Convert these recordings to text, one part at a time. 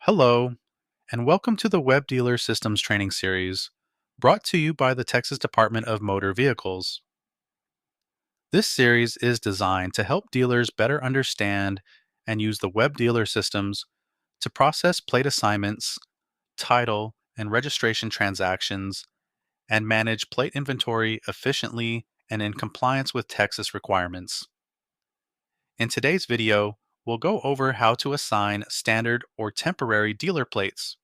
Hello, and welcome to the Web Dealer Systems Training Series, brought to you by the Texas Department of Motor Vehicles. This series is designed to help dealers better understand and use the Web Dealer Systems to process plate assignments, title, and registration transactions, and manage plate inventory efficiently and in compliance with Texas requirements. In today's video, we'll go over how to assign standard or temporary dealer plates.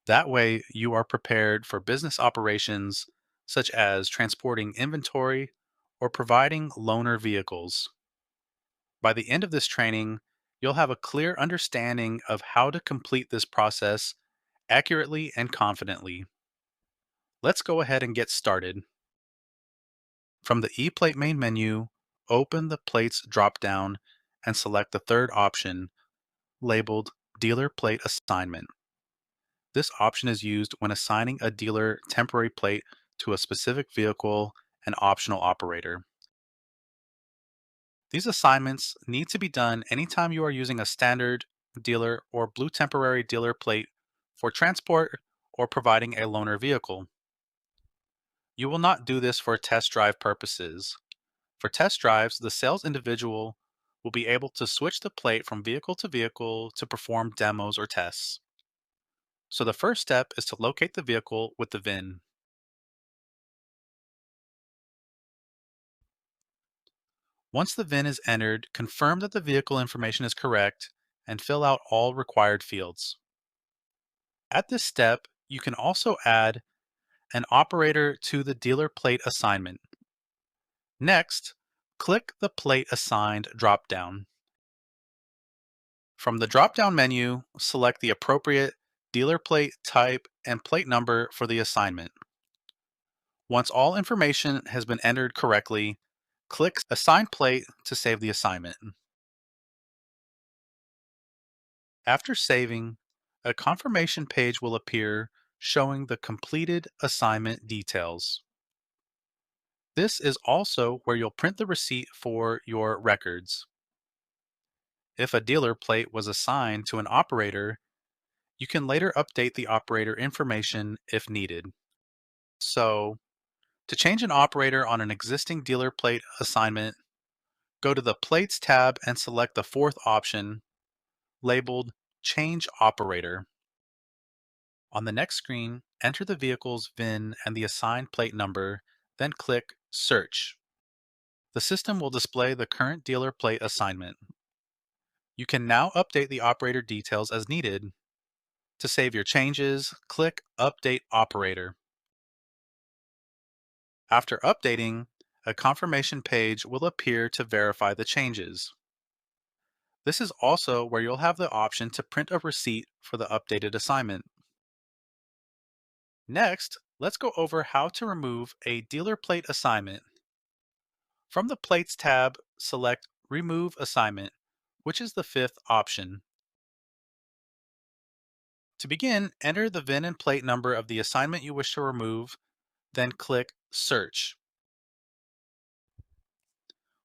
That way, you are prepared for business operations such as transporting inventory or providing loaner vehicles. By the end of this training, you'll have a clear understanding of how to complete this process accurately and confidently. Let's go ahead and get started. From the ePLATE main menu, open the Plates drop-down and select the third option, labeled Dealer Plate Assignment. This option is used when assigning a dealer temporary plate to a specific vehicle and optional operator. These assignments need to be done anytime you are using a standard dealer or blue temporary dealer plate for transport or providing a loaner vehicle. You will not do this for test drive purposes. For test drives, the sales individual will be able to switch the plate from vehicle to vehicle to perform demos or tests. So the first step is to locate the vehicle with the VIN. Once the VIN is entered, confirm that the vehicle information is correct and fill out all required fields. At this step, you can also add an operator to the dealer plate assignment. Next, click the Plate Assigned drop-down. From the drop-down menu, select the appropriate dealer plate type and plate number for the assignment. Once all information has been entered correctly, click Assign Plate to save the assignment. After saving, a confirmation page will appear showing the completed assignment details. This is also where you'll print the receipt for your records. If a dealer plate was assigned to an operator, you can later update the operator information if needed. So, to change an operator on an existing dealer plate assignment, go to the Plates tab and select the fourth option, labeled Change Operator. On the next screen, enter the vehicle's VIN and the assigned plate number, then click Search. The system will display the current dealer plate assignment. You can now update the operator details as needed. To save your changes, click Update Operator. After updating, a confirmation page will appear to verify the changes. This is also where you'll have the option to print a receipt for the updated assignment. Next, let's go over how to remove a dealer plate assignment. From the Plates tab, select Remove Assignment, which is the fifth option. To begin, enter the VIN and plate number of the assignment you wish to remove, then click Search.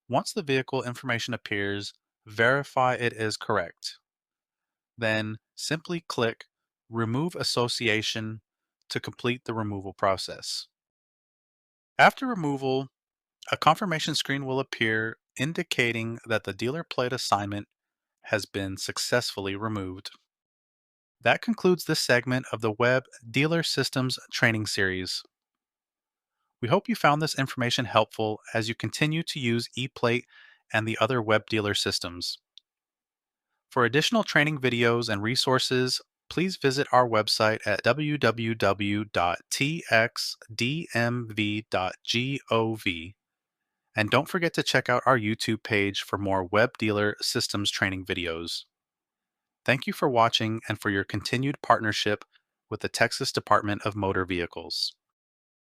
Once the vehicle information appears, verify it is correct. Then simply click Remove Association to complete the removal process. After removal, a confirmation screen will appear indicating that the dealer plate assignment has been successfully removed. That concludes this segment of the Web Dealer Systems Training Series. We hope you found this information helpful as you continue to use ePLATE and the other web dealer systems. For additional training videos and resources, please visit our website at www.txdmv.gov. And don't forget to check out our YouTube page for more web dealer systems training videos. Thank you for watching and for your continued partnership with the Texas Department of Motor Vehicles.